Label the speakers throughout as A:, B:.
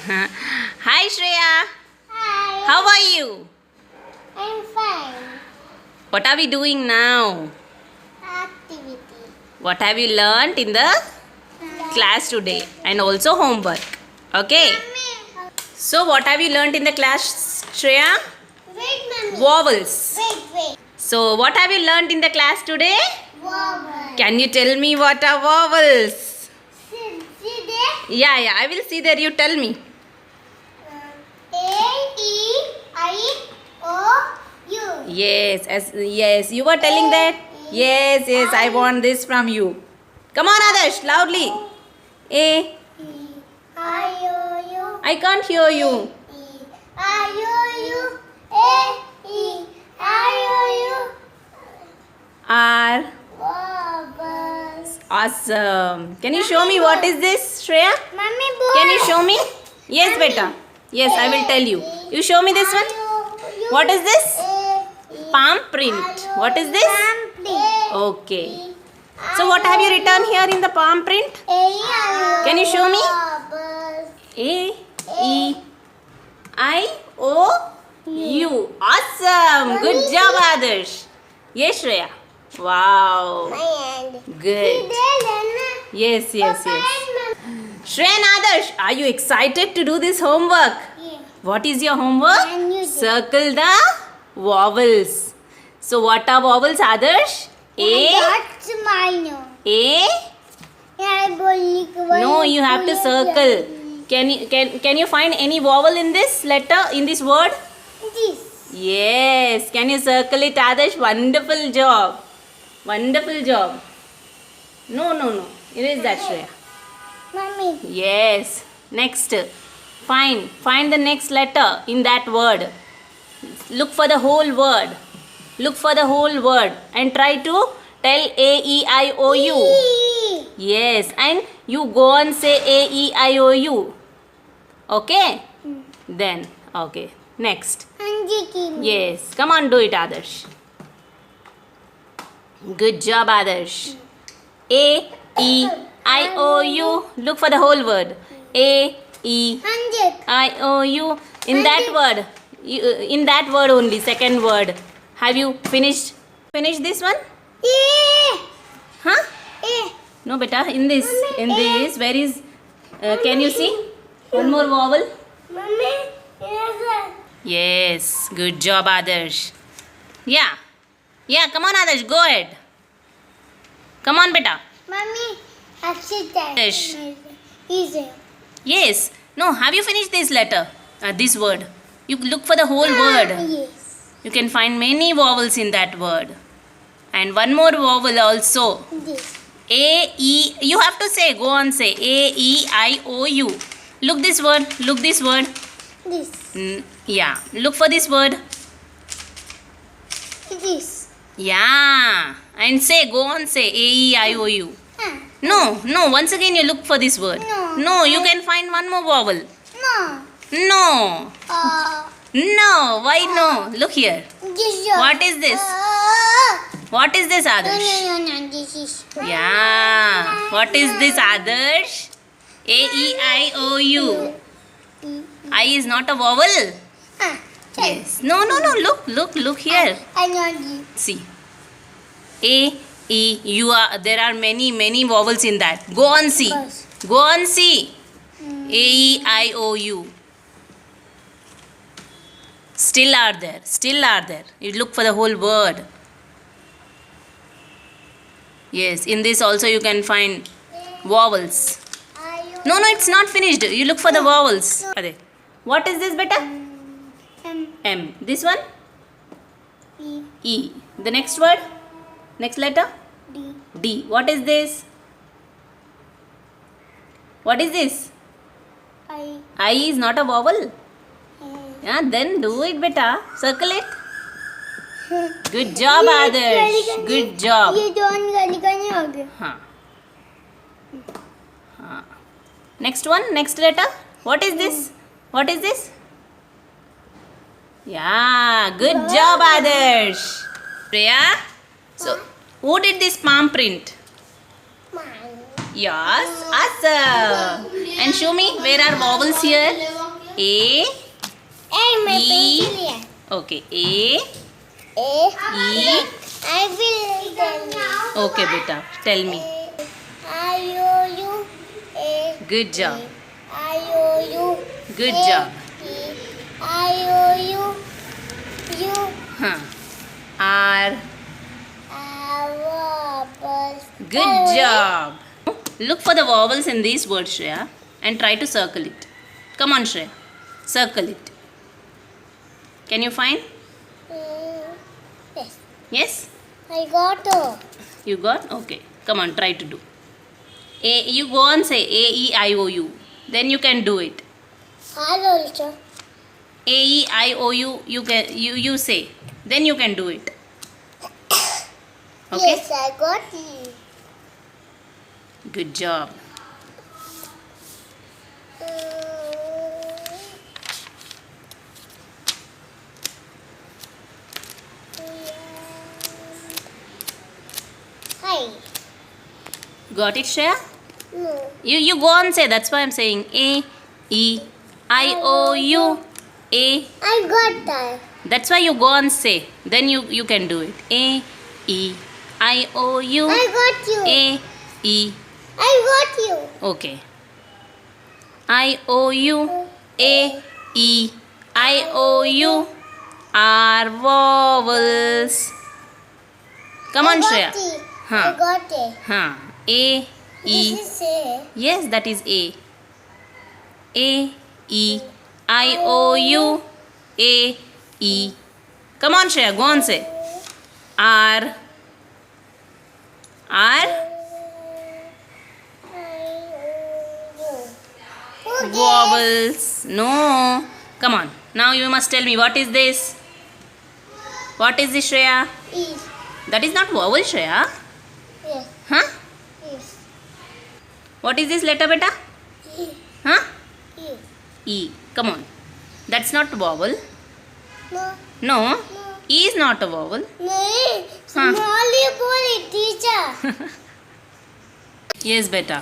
A: Hi Shreya.
B: Hi.
A: How are you?
B: I'm fine.
A: What are we doing now?
B: Activity.
A: What have you learnt in the class today? And also homework. Okay.
B: Mommy.
A: So what have you learnt in the class, Shreya?
B: Wait, mommy.
A: Vowels.
B: Wait.
A: So what have you learnt in the class today?
B: Vowel.
A: Can you tell me what are vowels?
B: See there?
A: Yeah, I will see there. You tell me.
B: A, E, I, O, U.
A: Yes, you were telling that. Yes, I want this from you. Come on, Adarsh, loudly. A.
B: E, I, O, U.
A: I can't hear you.
B: E, I, O, U. A, E, I, O, U.
A: R.
B: Vowels.
A: Awesome. Can you show me what is this, Shreya?
B: Mommy, boy.
A: Can you show me? Yes, beta. Yes, I will tell you. You show me this one. What is this? Palm print. What is this? Okay. So what have you written here in the palm print? Can you show me? A, E, I, O, U. Awesome. Good job, Adarsh. Yes, Shreya. Wow. Good. Yes. Shreya and Adarsh, are you excited to do this homework? What is your homework? Circle the vowels. So what are vowels, Adarsh? A.
B: That's mine.
A: A. No, you have to circle. Can you find any vowel in this letter, in this word?
B: This.
A: Yes. Can you circle it, Adarsh? Wonderful job. No. Erase that, Shreya.
B: Mommy.
A: Yes. Next. Find the next letter in that word. Look for the whole word. And try to tell A, E, I, O, U.
B: E.
A: Yes. And you go and say A, E, I, O, U. Okay? Then. Okay. Next. Yes. Come on, do it, Adarsh. Good job, Adarsh. A, E, I, O, U. Look for the whole word. A, E, I, O, U. In that word only, second word. Have you finished this one? Huh? No, beta. In this, where is? Can you see? One more vowel. Yes. Good job, Adarsh. Yeah. Come on, Adarsh. Go ahead. Come on, beta.
B: Mommy, accident.
A: Yes.
B: Easy.
A: Yes. No, have you finished this letter? This word. You look for the whole word.
B: Yes.
A: You can find many vowels in that word. And one more vowel also.
B: This.
A: A, E. You have to say. Go on, say. A, E, I, O, U. Look this word.
B: This.
A: Yeah. Look for this word.
B: This.
A: Yeah. And say. Go on, say. A, E, I, O, U. No. Once again you look for this word.
B: No.
A: You can find one more vowel.
B: No.
A: No. Why no? Look here.
B: This.
A: What is this? What is this, Adarsh?
B: No. This is.
A: Yeah. What is this, Adarsh? A, E, I, O, U. I is not a vowel. Yes. No. Look here.
B: I know this.
A: See. A, E, there are many vowels in that. Go on, see. A, E, I, O, U. Still are there. You look for the whole word. Yes, in this also you can find vowels. No, it's not finished. You look for the vowels. What is this, beta? M. This one? E. The next word? Next letter? D. What is this? I is not a vowel. Yeah, then do it, beta. Circle it. Good job, Adarsh. Good job.
B: ये दोन गली हो गए.
A: हाँ. Next one, next letter. What is this? Yeah, good job, Adarsh. Priya, so who did this palm print?
B: Mine.
A: Yes, awesome. And show me, where are vowels here? A.
B: Hey, my
A: E.
B: pencil here.
A: Okay. A.
B: A.
A: E.
B: I will tell you.
A: Okay, beta. Tell me.
B: I-O-U. A.
A: Good job.
B: I-O-U.
A: Good
B: A.
A: job.
B: E. I-O-U. U.
A: Huh. R.
B: Apples.
A: Good job. Look for the vowels in these words, Shreya, and try to circle it. Come on, Shreya. Circle it. Can you find?
B: Yes.
A: Yes?
B: I got to.
A: You got? Okay. Come on, try to do. A. You go on, say A, E, I, O, U. Then you can do it.
B: I also.
A: A, E, I, O, U. You say. Then you can do it. Okay?
B: Yes, I got it.
A: Good job.
B: Hi.
A: Got it, Shreya?
B: No.
A: You go on, say. That's why I'm saying A, E, I, O, U. A.
B: I got that.
A: That's why you go on, say. Then you can do it. A, E, I, O, U.
B: I got you.
A: A, E.
B: I got you.
A: Okay. I, O, U. A, E, I, O, U are vowels. Come on,
B: I
A: Shreya.
B: got it.
A: Huh.
B: I got it.
A: Huh. A, E.
B: This is A.
A: Yes, that is A. A, E, I, O, U. A, E. Come on, Shreya. Go on, say. R. R.
B: Okay.
A: Vowels. No. Come on. Now you must tell me what is this? What is this, Shreya?
B: E.
A: That is not vowel, Shreya.
B: Yes.
A: Huh?
B: Yes.
A: What is this letter, beta?
B: E.
A: Huh?
B: E.
A: E. Come on. That's not vowel.
B: No.
A: No.
B: No.
A: E is not a vowel.
B: No.
A: Huh.
B: Small boy, teacher.
A: Yes, beta.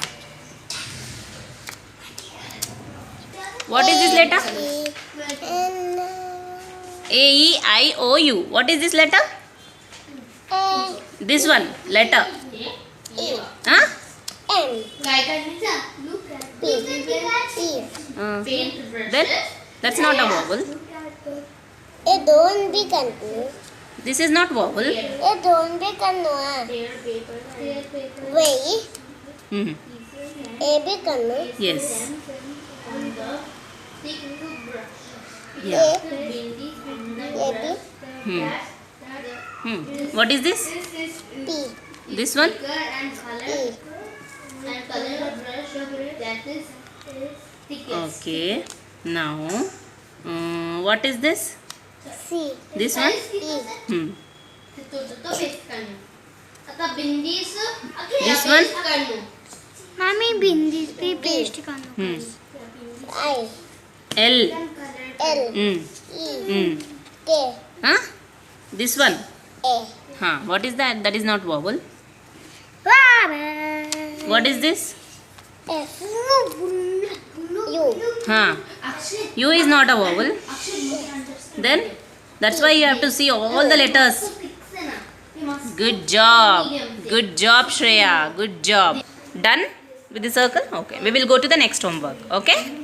A: What is this letter?
B: E. N.
A: A, E, I, O, U. What is this letter?
B: A.
A: This one. Letter.
B: E.
A: Huh?
B: N. P. E.
A: Then? That's not a vowel.
B: Don't be confused.
A: This is not vowel.
B: Don't be confused. Wait.
A: Hmm.
B: Be confused.
A: Yes.
B: A.
A: Yeah.
B: B.
A: Hmm. Hmm. What is this?
B: P.
A: This one?
B: E.
A: Okay. Now, what is this?
B: C.
A: This one?
B: E.
A: Hmm.
C: This
A: one?
C: Mummy bindi पे paste करना
A: Hmm.
B: I.
A: L.
B: L.
A: Hmm.
B: E.
A: Hmm.
B: K.
A: Huh? This one?
B: A.
A: Huh. What is that? That is not vowel. What is this?
B: F. U.
A: Huh. U is not a vowel. Then that's why you have to see all the letters. Good job. Good job, Shreya. Good job. Done with the circle? Okay. We will go to the next homework. Okay?